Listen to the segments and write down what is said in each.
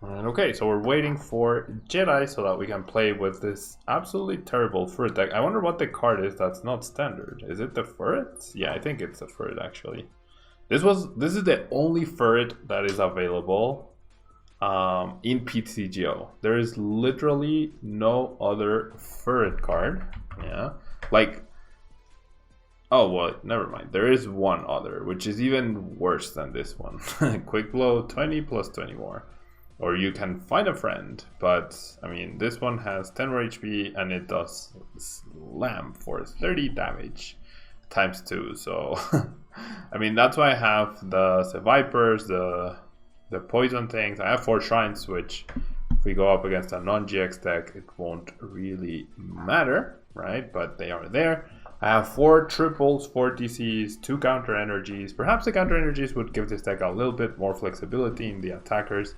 And okay, so we're waiting for Jedi so that we can play with this absolutely terrible FURRET deck. I wonder what the card is that's not standard. Is it the FURRET? Yeah, I think it's the FURRET actually. This is the only FURRET that is available in PTCGO. There is literally no other FURRET card. Yeah, like, oh well, never mind. There is one other, which is even worse than this one. Quick blow, 20 plus 20 more. Or you can find a friend, but I mean, this one has 10 more HP and it does slam for 30 damage times 2. So, I mean, that's why I have the Vipers, the poison things. I have 4 shrines, which if we go up against a non-GX deck, it won't really matter, right? But they are there. I have 4 triples, 4 DCs, 2 counter energies. Perhaps the counter energies would give this deck a little bit more flexibility in the attackers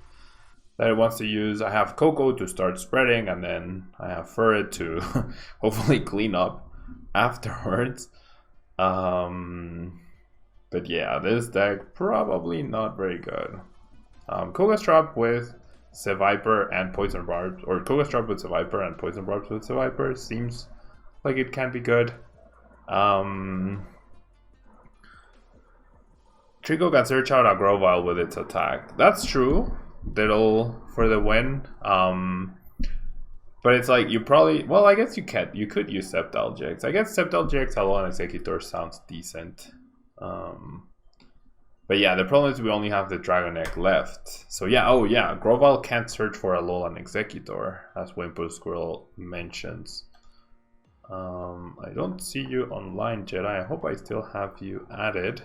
that it wants to use. I have Coco to start spreading, and then I have FURRET to hopefully clean up afterwards. But yeah, this deck probably not very good. Kogastrap with Seviper and Poison Barbs, or Kogastrap with Seviper and Poison Barbs with Seviper seems like it can be good. Trico can search out a Grovyle with its attack. That's true. Diddle for the win. But it's like you probably, well, I guess you could use Septile GX. I guess Septile GX Hello Executor sounds decent. But yeah, the problem is we only have the Dragon Egg left. So yeah, oh yeah, Grovyle can't search for a Alolan Executor, as Wimpo Squirrel mentions. I don't see you online, Jedi. I hope I still have you added.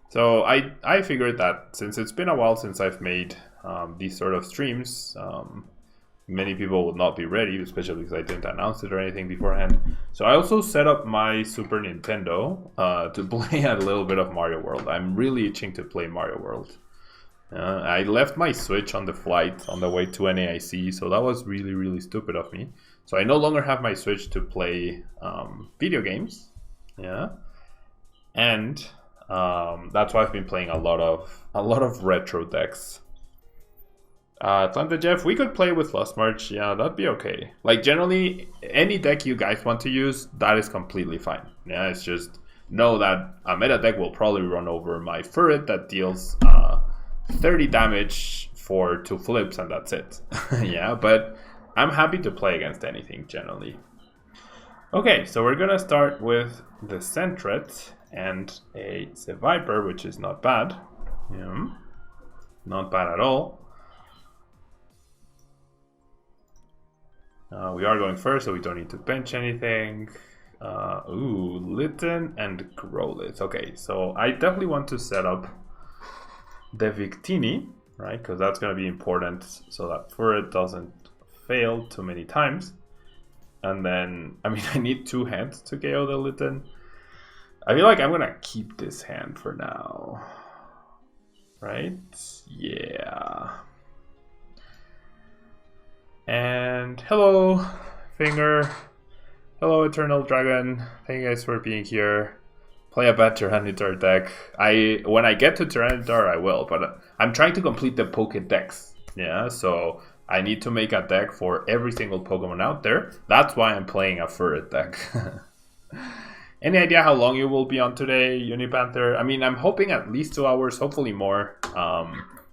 So I figured that since it's been a while since I've made these sort of streams, many people would not be ready, especially because I didn't announce it or anything beforehand. So I also set up my Super Nintendo to play a little bit of Mario World. I'm really itching to play Mario World. I left my Switch on the flight on the way to NAIC, so that was really, really stupid of me. So I no longer have my Switch to play video games. Yeah, and that's why I've been playing a lot of retro decks. Atlanta Jeff, we could play with Lost March. Yeah, that'd be okay. Like generally, any deck you guys want to use, that is completely fine. Yeah, it's just know that a meta deck will probably run over my FURRET that deals 30 damage for 2 flips, and that's it. Yeah, but I'm happy to play against anything generally. Okay, so we're gonna start with the Sentret and a Seviper, which is not bad. Yeah, not bad at all. We are going first, so we don't need to bench anything. Ooh, Litten and Growlithe. Okay, so I definitely want to set up the Victini, right? Because that's going to be important so that FURRET doesn't fail too many times. And then, I mean, I need 2 hands to KO the Litten. I feel like I'm going to keep this hand for now. Right? Yeah. And hello, Finger. Hello, Eternal Dragon. Thank you guys for being here. Play a bad Tyranitar deck. When I get to Tyranitar, I will, but I'm trying to complete the PokeDECKS. Yeah, so I need to make a deck for every single Pokemon out there. That's why I'm playing a FURRET deck. Any idea how long you will be on today, Unipanther? I mean, I'm hoping at least 2 hours, hopefully more.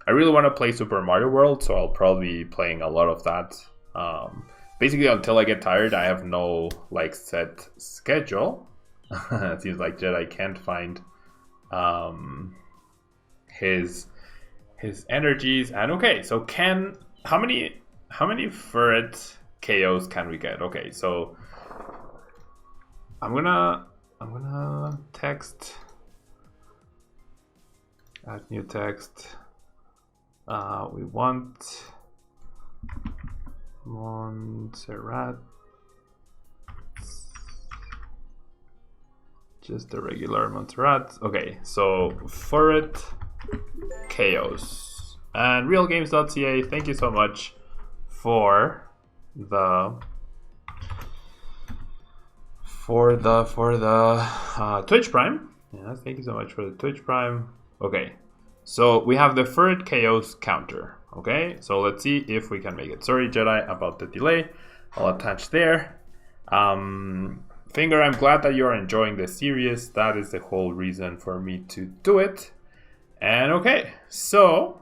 I really want to play Super Mario World, so I'll probably be playing a lot of that. Basically, until I get tired, I have no like set schedule. It seems like Jedi can't find his energies. And okay, so how many FURRET KOs can we get? Okay, so I'm gonna text, add new text. We want Montserrat, just the regular Montserrat. Okay, so FURRET KOs and realgames.ca. Thank you so much for the Twitch Prime. Yeah, thank you so much for the Twitch Prime. Okay, so we have the FURRET KOs counter. Okay, so let's see if we can make it. Sorry, Jedi, about the delay. I'll attach there. Finger, I'm glad that you're enjoying the series. That is the whole reason for me to do it. And okay, so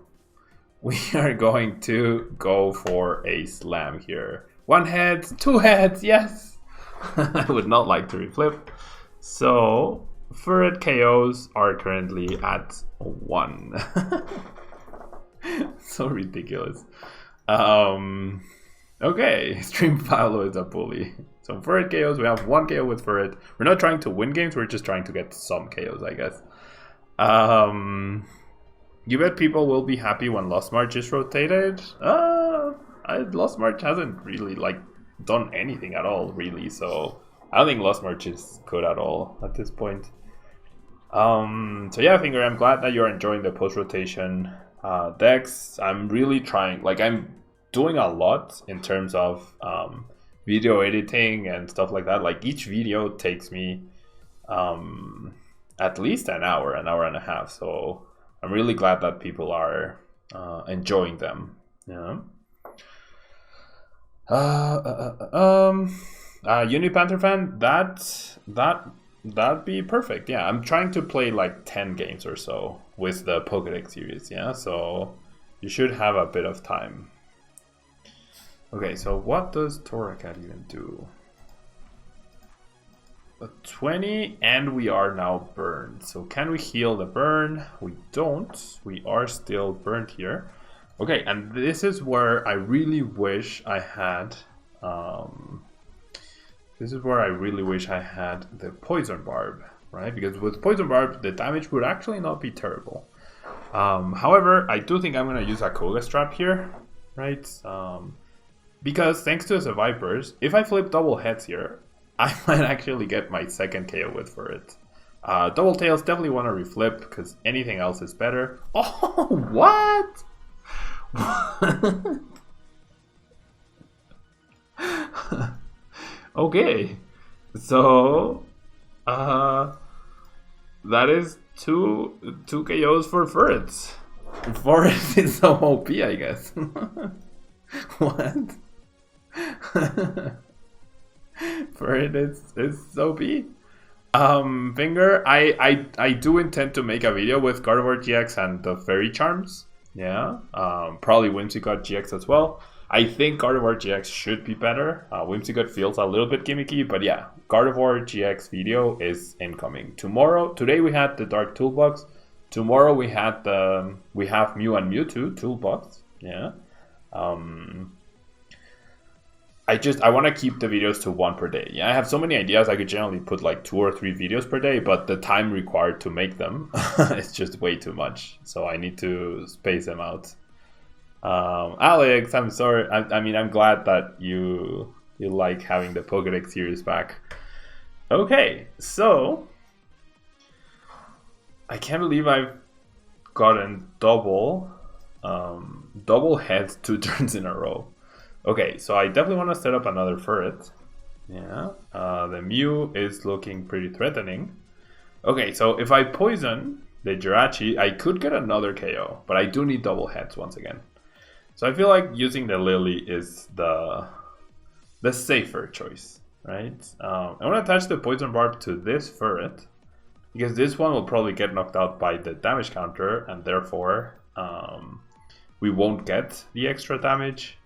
we are going to go for a slam here. 1 head, 2 heads, yes! I would not like to reflip. So, FURRET KOs are currently at 1. So ridiculous. Okay, Stream Paolo is a bully. So FURRET KOs, we have 1 KO with FURRET. We're not trying to win games, we're just trying to get some KOs, I guess. You bet people will be happy when Lost March is rotated? Lost March hasn't really done anything at all, really, so I don't think Lost March is good at all at this point. So yeah, Finger, I'm glad that you're enjoying the post-rotation decks. I'm really trying, I'm doing a lot in terms of video editing and stuff like that. Each video takes me at least an hour and a half, so I'm really glad that people are enjoying them. Yeah. Unipanther fan, that'd be perfect. Yeah, I'm trying to play 10 games or so with the PokeDECKS series. Yeah, so you should have a bit of time. Okay, so what does Torracat even do? A 20, and we are now burned. So can we heal the burn? We don't. We are still burned here. Okay, and this is where I really wish I had the Poison Barb, right? Because with Poison Barb, the damage would actually not be terrible. However, I do think I'm going to use a Koga Strap here, right? Because thanks to the Vipers, if I flip double heads here, I might actually get my second KO with FURRET. Double tails definitely want to reflip because anything else is better. Oh, what? Okay, so that is two KOs for FURRET. FURRET is so OP, I guess. What? FURRET is OP. Finger, I do intend to make a video with Gardevoir GX and the Fairy Charms. Yeah, probably Whimsicott GX as well. I think Gardevoir GX should be better. Whimsicott feels a little bit gimmicky, but yeah, Gardevoir GX video is incoming. Today we had the Dark Toolbox. Tomorrow we have Mew and Mewtwo Toolbox. Yeah. I want to keep the videos to 1 per day. Yeah, I have so many ideas. I could generally put 2 or 3 videos per day, but the time required to make them is just way too much. So I need to space them out. Alex, I'm sorry. I mean, I'm glad that you like having the PokeDECKS series back. Okay, so I can't believe I've gotten double heads 2 turns in a row. Okay, so I definitely want to set up another FURRET. Yeah, the Mew is looking pretty threatening. Okay, so if I poison the Jirachi, I could get another KO, but I do need double heads once again. So I feel like using the Lily is the safer choice, right? I want to attach the Poison Barb to this FURRET, because this one will probably get knocked out by the damage counter, and therefore we won't get the extra damage.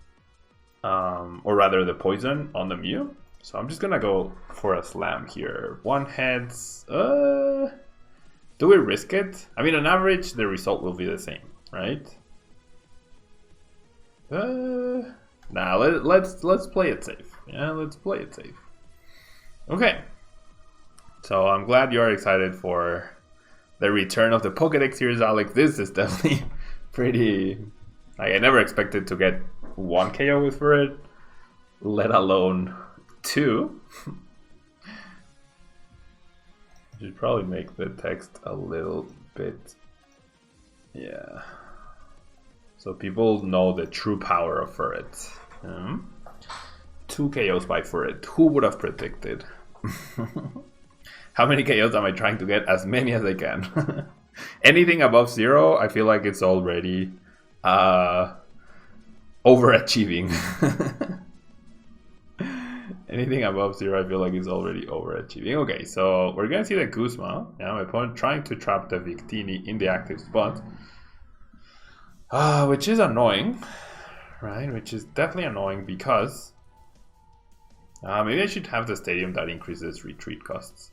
Or rather the poison on the Mew. So I'm just gonna go for a slam here. 1 heads. Do we risk it? I mean, on average, the result will be the same, right? Nah, let's play it safe. Yeah, let's play it safe. Okay. So I'm glad you're excited for the return of the PokeDECKS series, Alex. This is definitely pretty. I never expected to get 1 KO with FURRET, let alone 2. Should probably make the text a little bit, yeah, so people know the true power of FURRET. 2 KOs by FURRET. Who would have predicted? How many KOs am I trying to get? As many as I can. Anything above 0, I feel like it's already overachieving. Anything above 0, I feel like it's already overachieving. Okay, so we're gonna see the Guzma. Now my opponent trying to trap the Victini in the active spot. Which is annoying, right? Which is definitely annoying because maybe I should have the stadium that increases retreat costs.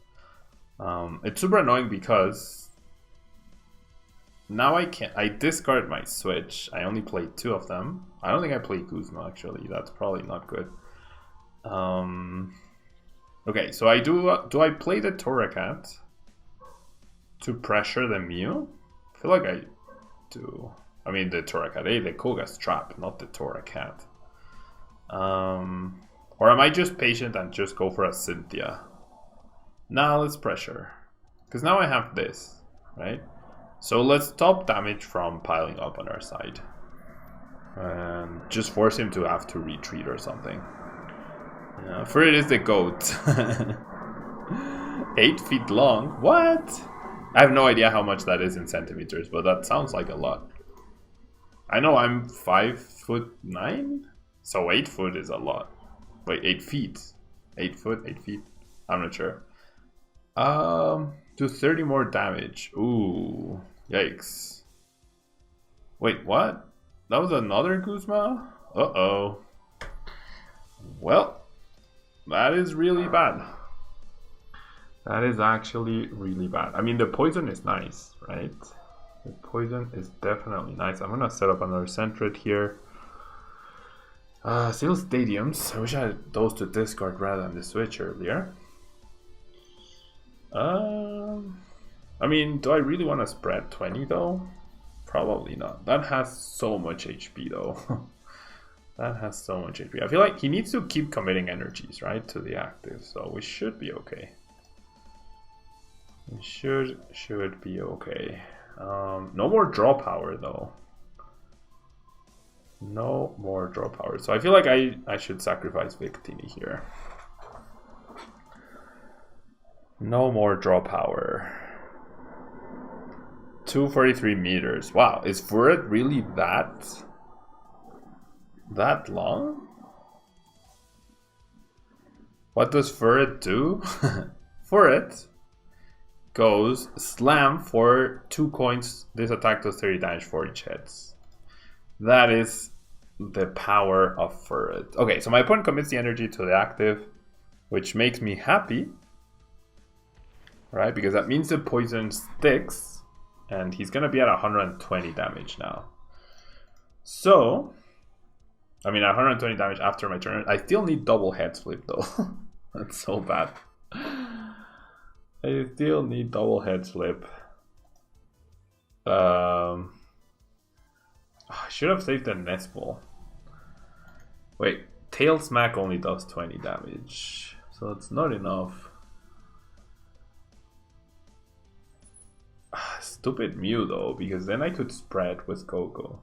It's super annoying because now I discard my switch. I only played 2 of them. I don't think I played Guzma actually. That's probably not good. Okay, so do I play the Torracat to pressure the Mew? I feel like I do. I mean the Torracat, the Koga's trap, not the Torracat. Or am I just patient and just go for a Cynthia? Now let's pressure. Because now I have this, right? So let's stop damage from piling up on our side. And just force him to have to retreat or something. FURRET is the GOAT. 8 feet long? What? I have no idea how much that is in centimeters, but that sounds like a lot. I know I'm 5'9", so 8 foot is a lot. Wait, 8 feet. 8 foot, 8 feet. I'm not sure. Do 30 more damage. Ooh, yikes. Wait, what? That was another Guzma? Uh-oh. Well, that is really bad. That is actually really bad. I mean, the poison is nice, right? The poison is definitely nice. I'm gonna set up another Centret here. Still stadiums. I wish I had those to discard rather than the switch earlier. I mean, do I really want to spread 20 though? Probably not. That has so much HP though. That has so much HP. I feel like he needs to keep committing energies, right, to the active. So we should be okay. We should be okay. No more draw power though. No more draw power. So I feel like I should sacrifice Victini here. No more draw power. 243 meters. Wow, is FURRET really that long? What does FURRET do? FURRET goes slam for 2 coins. This attack does 30 damage for each hits. That is the power of FURRET. Okay, so my opponent commits the energy to the active, which makes me happy, right? Because that means the poison sticks, and he's gonna be at 120 damage now. So, I mean, 120 damage after my turn. I still need double heads flip though. That's so bad. I still need double heads flip. I should have saved the Nest Ball. Wait, Tail Smack only does 20 damage, so it's not enough. Stupid Mew though, because then I could spread with Coco.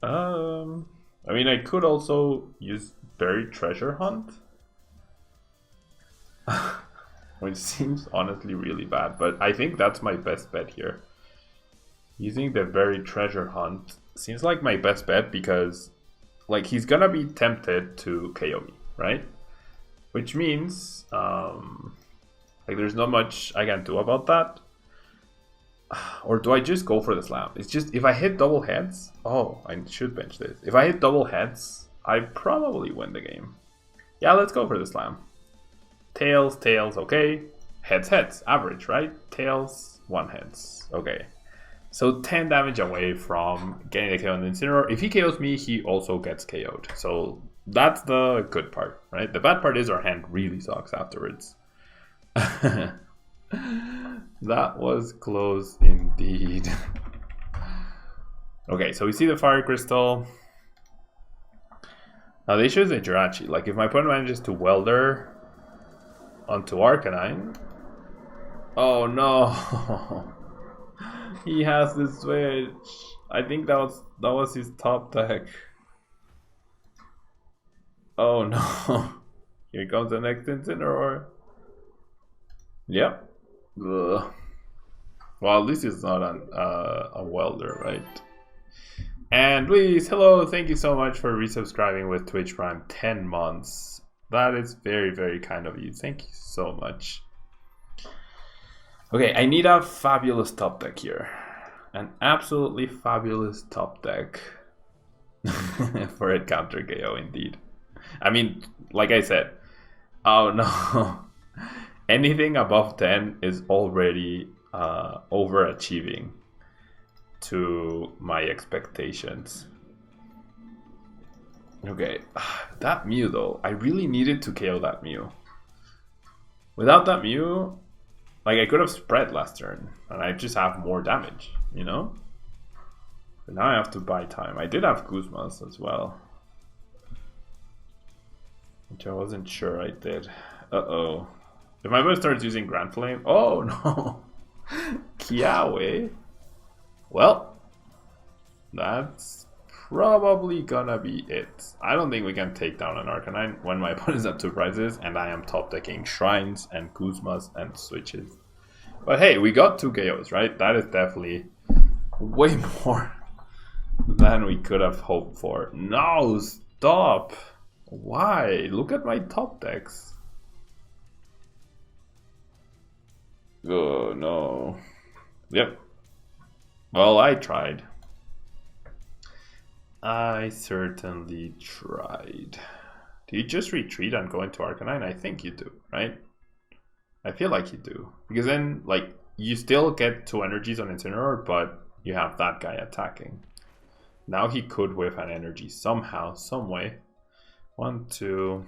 I mean, I could also use Buried Treasure Hunt. Which seems honestly really bad, but I think that's my best bet here. Using the Buried Treasure Hunt seems like my best bet because, like, he's gonna be tempted to KO me, right? Which means, like, there's not much I can do about that. Or do I just go for the slam? It's just, if I hit double heads, oh, I should bench this. If I hit double heads, I probably win the game. Yeah, let's go for the slam. Tails, tails, okay. Heads, heads, average, right? Tails, 1 heads, okay. So 10 damage away from getting the KO on the Incineroar. If he KOs me, he also gets KO'd. So that's the good part, right? The bad part is our hand really sucks afterwards. That was close indeed. Okay, so we see the Fire Crystal. Now the issue is the Jirachi. Like, if my opponent manages to Welder onto Arcanine. Oh no. He has the switch. I think that was his top deck. Oh no. Here comes the next Incineroar. Yep. Ugh. Well, at least it's not a welder, right? And Luis, hello, thank you so much for resubscribing with Twitch Prime 10 months. That is very, very kind of you. Thank you so much. Okay, I need a fabulous top deck here. An absolutely fabulous top deck. For a counter KO, indeed. I mean, like I said, oh no. Anything above 10 is already overachieving to my expectations. Okay, that Mew though, I really needed to KO that Mew. Without that Mew, like I could have spread last turn and I just have more damage, you know? But now I have to buy time. I did have Guzmas as well, which I wasn't sure I did. Uh-oh. If my opponent starts using Grand Flame, oh no! Kiawe. Well, that's probably gonna be it. I don't think we can take down an Arcanine when my opponent is at 2 prizes and I am top decking Shrines and Guzmas and Switches. But hey, we got 2 KOs, right? That is definitely way more than we could have hoped for. No, stop! Why? Look at my top decks. Oh no. Yep. Well, I tried. I certainly tried. Do you just retreat and go into Arcanine? I think you do, right? I feel like you do. Because then, like, you still get 2 energies on Incineroar, but you have that guy attacking. Now he could whiff an energy somehow, some way. 1, 2...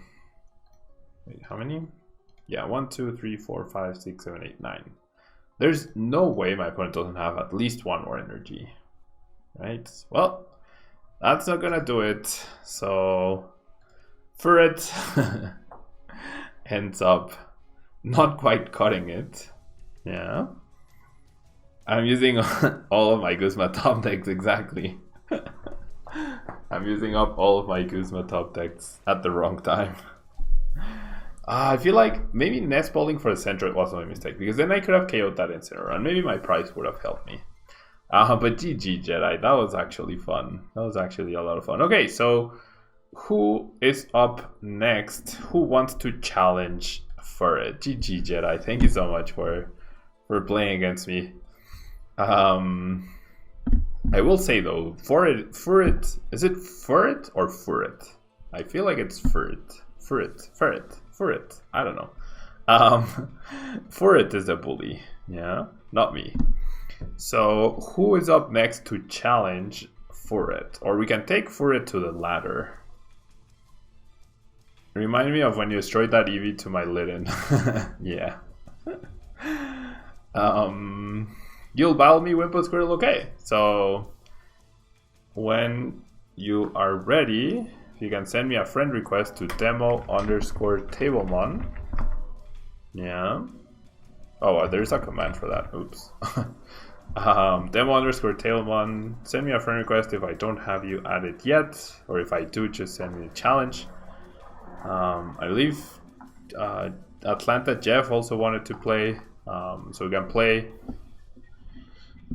Wait, how many? Yeah, 1, 2, 3, 4, 5, 6, 7, 8, 9. There's no way my opponent doesn't have at least 1 more energy. Right? Well, that's not gonna do it. So, FURRET ends up not quite cutting it. Yeah. I'm using all of my Guzma top decks, exactly. I'm using up all of my Guzma top decks at the wrong time. I feel like maybe nest bowling for the center was my mistake, because then I could have KO'd that Incineroar and maybe my price would have helped me. But GG Jedi, that was actually fun. That was actually a lot of fun. Okay, so who is up next? Who wants to challenge FURRET? GG Jedi, thank you so much for playing against me. I will say though, FURRET, is it FURRET or FURRET? I feel like it's FURRET. FURRET, I don't know. FURRET is a bully, yeah, not me. So who is up next to challenge FURRET? Or we can take FURRET to the ladder. Remind me of when you destroyed that Eevee to my Litten. Yeah. You'll battle me, Wimpo Squirrel. Okay, so when you are ready, you can send me a friend request to demo_Tablemon. Yeah. Oh, there's a command for that. Oops. Demo_Tablemon. Send me a friend request if I don't have you added yet, or if I do, just send me a challenge. I believe Atlanta Jeff also wanted to play, so we can play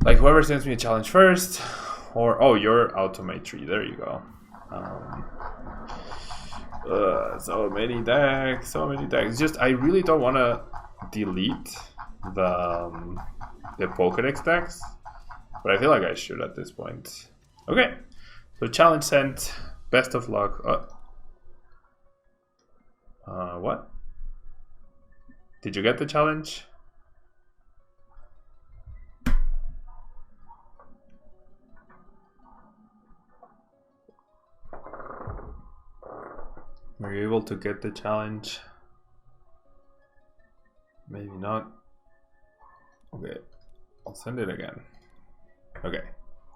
like whoever sends me a challenge first, or oh, your automate tree. There you go. So many decks, so many decks. Just I really don't want to delete the PokeDECKS decks, but I feel like I should at this point. Okay, so challenge sent. Best of luck. What? Did you get the challenge? Were you able to get the challenge? Maybe not. Okay, I'll send it again. Okay,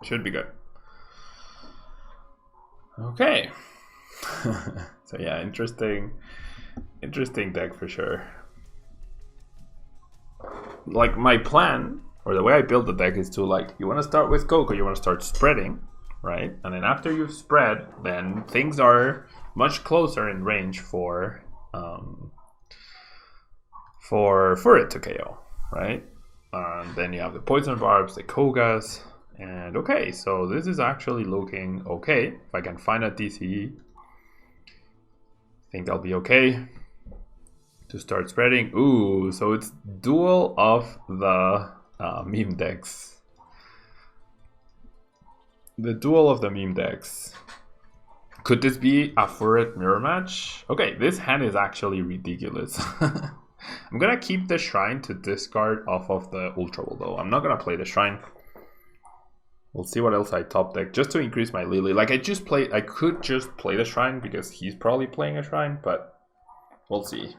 should be good. Okay. So yeah, interesting deck for sure. Like my plan, or the way I build the deck is to like, you want to start with Coco, you want to start spreading, right? And then after you've spread, then things are much closer in range for for FURRET to KO, right? And then you have the Poison Barbs, the Kogas, and okay, so this is actually looking okay. If I can find a TCG, I think I'll be okay to start spreading. Ooh, so it's duel of the meme decks. The duel of the meme decks. Could this be a FURRET mirror match? Okay, this hand is actually ridiculous. I'm gonna keep the Shrine to discard off of the Ultra Ball though. I'm not gonna play the Shrine. We'll see what else I top deck just to increase my Lily. Like I could just play the Shrine because he's probably playing a Shrine, but we'll see.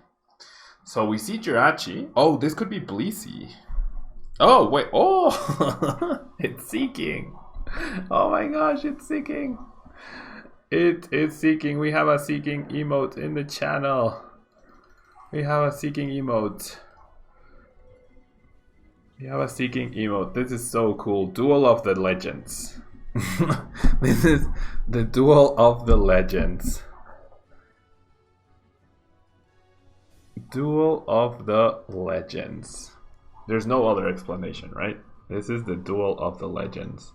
So we see Jirachi. Oh, this could be Bleacy. Oh, wait. Oh, it's Seeking. Oh my gosh, it's Seeking. It is Seeking. We have a Seeking emote in the channel. We have a Seeking emote. We have a Seeking emote. This is so cool. Duel of the Legends. This is the Duel of the Legends. Duel of the Legends. There's no other explanation, right? This is the Duel of the Legends.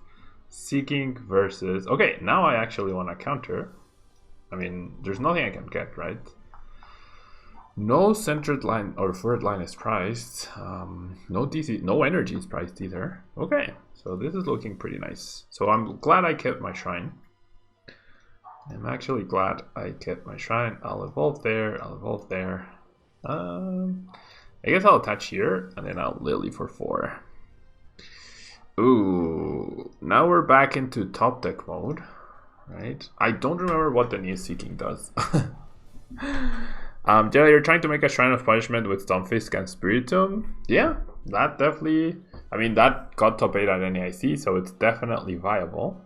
Seeking versus... Okay, now I actually want to counter. I mean, there's nothing I can get, right? No centered line or FURRET line is priced. No DC, no energy is priced either. Okay, so this is looking pretty nice. So I'm glad I kept my Shrine. I'm actually glad I kept my Shrine. I'll evolve there, I'll evolve there. I guess I'll attach here, and then I'll Lily for 4. Ooh, now we're back into top deck mode, right? I don't remember what the new Seeking does. Jelly, you're trying to make a Shrine of Punishment with Stunfisk and Spiritomb? Yeah, that definitely... I mean, that got top 8 at NAIC, so it's definitely viable.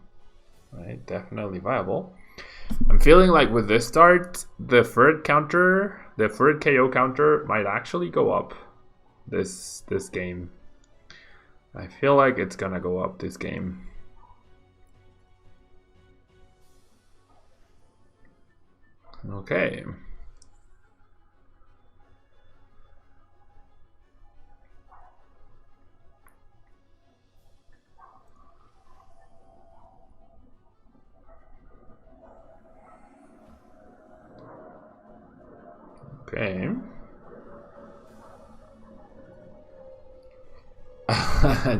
Right, definitely viable. I'm feeling like with this start, the FURRET counter, the FURRET KO counter might actually go up this game. I feel like it's gonna go up this game. Okay. Okay.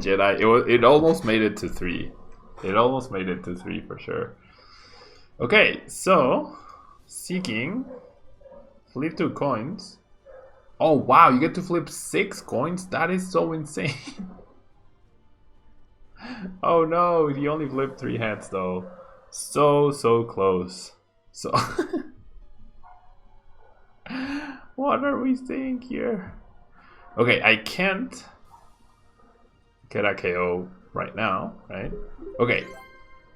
Jedi, it almost made it to 3. It almost made it to 3 for sure. Okay, so Seeking, flip 2 coins. Oh wow, you get to flip 6 coins? That is so insane. Oh no, he only flipped 3 heads though. So close. So what are we saying here? Okay, I can't get a KO right now, right? Okay,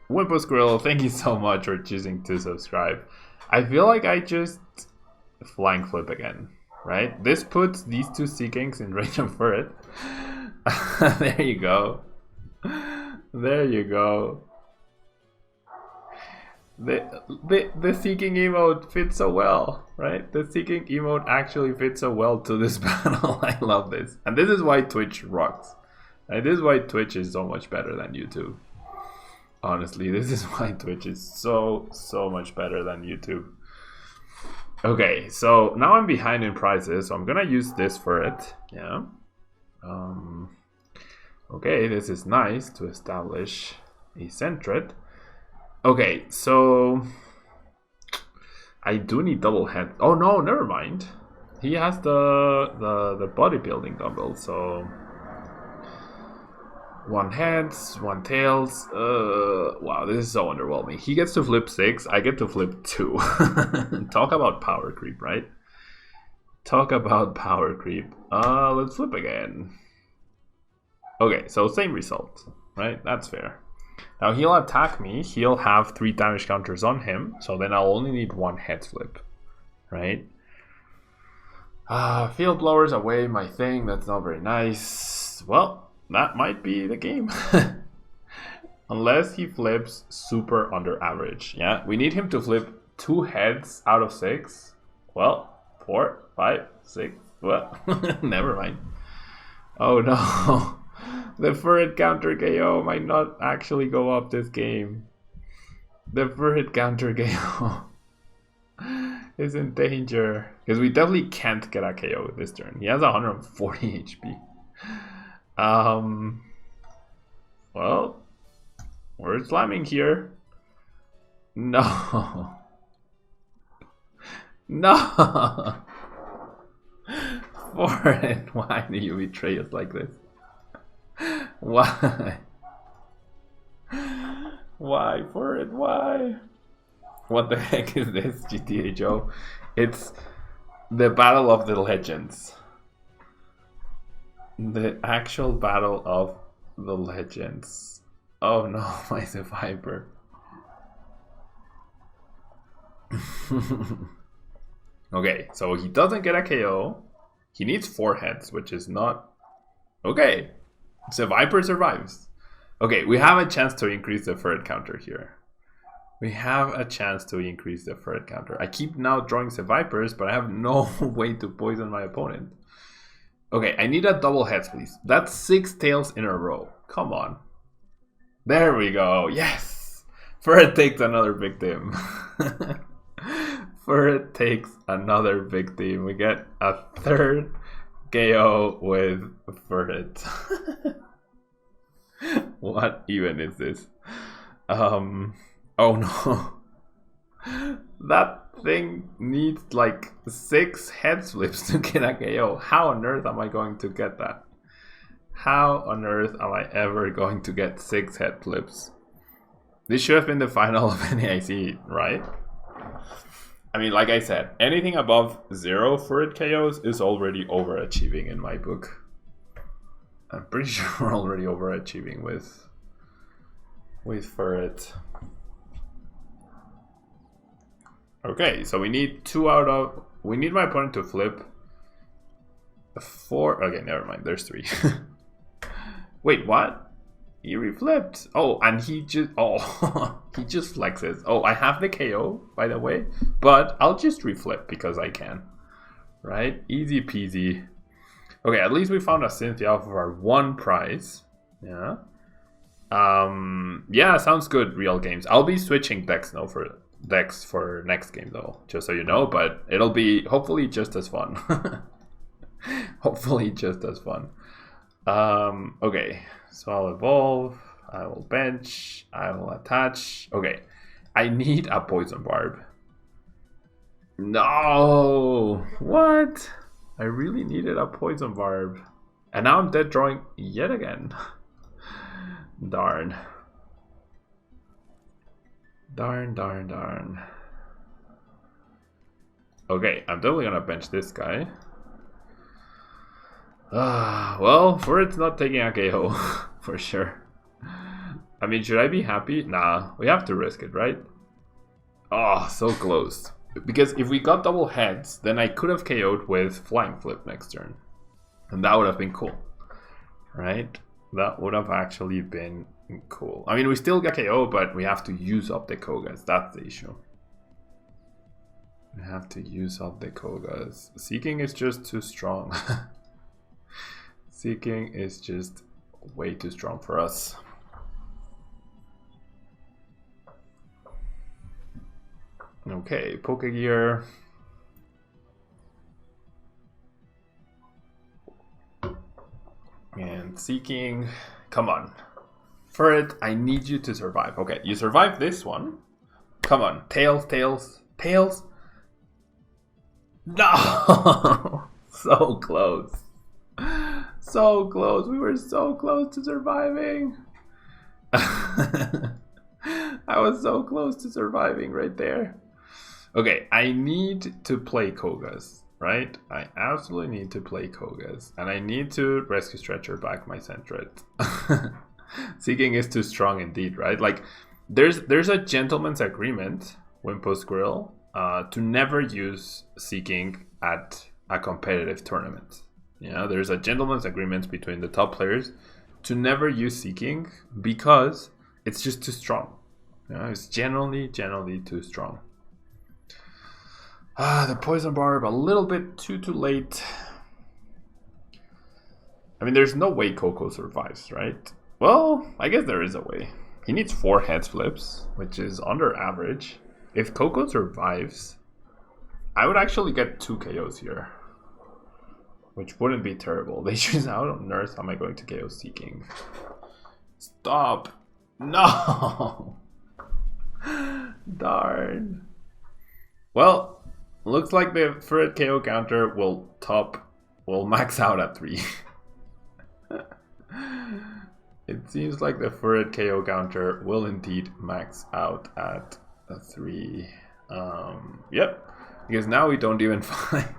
Wimpo Squirrel, thank you so much for choosing to subscribe. I feel like I just flying flip again, right? This puts these 2 Seekings in range of FURRET. There you go. There you go. The Seeking emote fits so well, right? The Seeking emote actually fits so well to this battle. I love this. And this is why Twitch rocks. And this is why Twitch is so much better than YouTube. Honestly, this is why Twitch is so much better than YouTube. Okay, so now I'm behind in prizes, so I'm gonna use this FURRET. Yeah. Okay, this is nice to establish a Centret. Okay, so I do need double head. Oh no, never mind. He has the bodybuilding dumbbell, so 1 heads, 1 tails. Wow, this is so underwhelming. He gets to flip 6, I get to flip 2. Talk about power creep, right? Talk about power creep. Let's flip again. Okay, so same result, right? That's fair. Now he'll attack me, he'll have 3 damage counters on him, so then I'll only need 1 head flip, right? Field blowers away my thing, that's not very nice. Well, that might be the game. Unless he flips super under average. Yeah, we need him to flip 2 heads out of 6. Well, 4, 5, 6, Well, never mind. Oh no. The FURRET counter KO might not actually go up this game. The FURRET counter KO is in danger. Because we definitely can't get a KO this turn. He has 140 HP. Well, we're slamming here. No. No. FURRET, why do you betray us like this? Why? Why, FURRET, why? What the heck is this, GTA Joe? It's the Battle of the Legends. The actual Battle of the Legends. Oh no, my survivor. Okay, so he doesn't get a KO. He needs 4 heads, which is not... Okay, Survivor survives. Okay, we have a chance to increase the FURRET counter here. We have a chance to increase the FURRET counter. I keep now drawing Survivors, but I have no way to poison my opponent. Okay, I need a double heads, please. That's 6 tails in a row. Come on. There we go. Yes! FURRET takes another victim. FURRET takes another victim. We get a 3rd KO with FURRET. What even is this? Oh no. That thing needs like 6 head flips to get a KO. How on earth am I going to get that? How on earth am I ever going to get 6 head flips? This should have been the final of NAIC, right? I mean, like I said, anything above 0 FURRET KOs is already overachieving in my book. I'm pretty sure we're already overachieving with FURRET. Okay, so we need 2 out of... We need my opponent to flip 4... Okay, never mind, there's 3. Wait, what? He reflipped. Oh, and he just... Oh, he just flexes. Oh, I have the KO, by the way. But I'll just reflip because I can. Right? Easy peasy. Okay, at least we found a Cynthia for our 1 prize. Yeah. Yeah, sounds good, Real Games. I'll be switching decks now for next game, though. Just so you know. But it'll be hopefully just as fun. Hopefully just as fun. Okay. So I'll evolve, I will bench, I will attach. Okay, I need a poison barb. No! What? I really needed a poison barb. And now I'm dead drawing yet again. Darn. Darn, darn, darn. Okay, I'm definitely gonna bench this guy. Well, FURRET's not taking a KO, for sure. I mean, should I be happy? Nah, we have to risk it, right? Oh, so close. Because if we got double heads, then I could have KO'd with Flying Flip next turn. And that would have been cool. Right? That would have actually been cool. I mean, we still get KO, but we have to use up the Kogas. That's the issue. We have to use up the Kogas. Seeking is just too strong. Seeking is just way too strong for us. Okay, Pokegear. And Seeking. Come on. FURRET, I need you to survive. Okay, you survived this one. Come on. Tails, tails, tails. No! So close. So close. We were so close to surviving. I was so close to surviving right there. Okay, I need to play Kogas, right? I absolutely need to play Kogas. And I need to Rescue Stretcher back my Sentret. Seeking is too strong indeed, right? Like, there's a gentleman's agreement, Wimpus Grill, to never use Seeking at a competitive tournament. Yeah, there's a gentleman's agreement between the top players to never use Seeking because it's just too strong. Yeah, it's generally too strong. The Poison Barb a little bit too late. I mean, there's no way Coco survives, right? Well, I guess there is a way. He needs 4 heads flips, which is under average. If Coco survives, I would actually get 2 KOs here, which wouldn't be terrible. They choose out of Nurse. Am I going to KO Seeking? Stop! No! Darn. Well, looks like the FURRET KO counter will max out at 3. It seems like the FURRET KO counter will indeed max out at a 3. Yep, because now we don't even find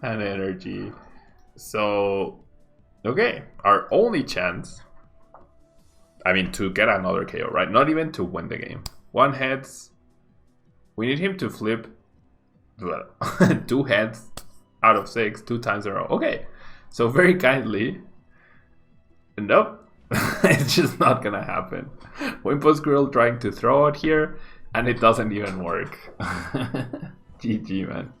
an energy. So, okay, our only chance, I mean, to get another KO, right? Not even to win the game. 1 heads. We need him to flip 2 heads out of 6, 2 times in a row. Okay, so very kindly. Nope, it's just not gonna happen. Wimpo Squirrel trying to throw it here, and it doesn't even work. GG, man.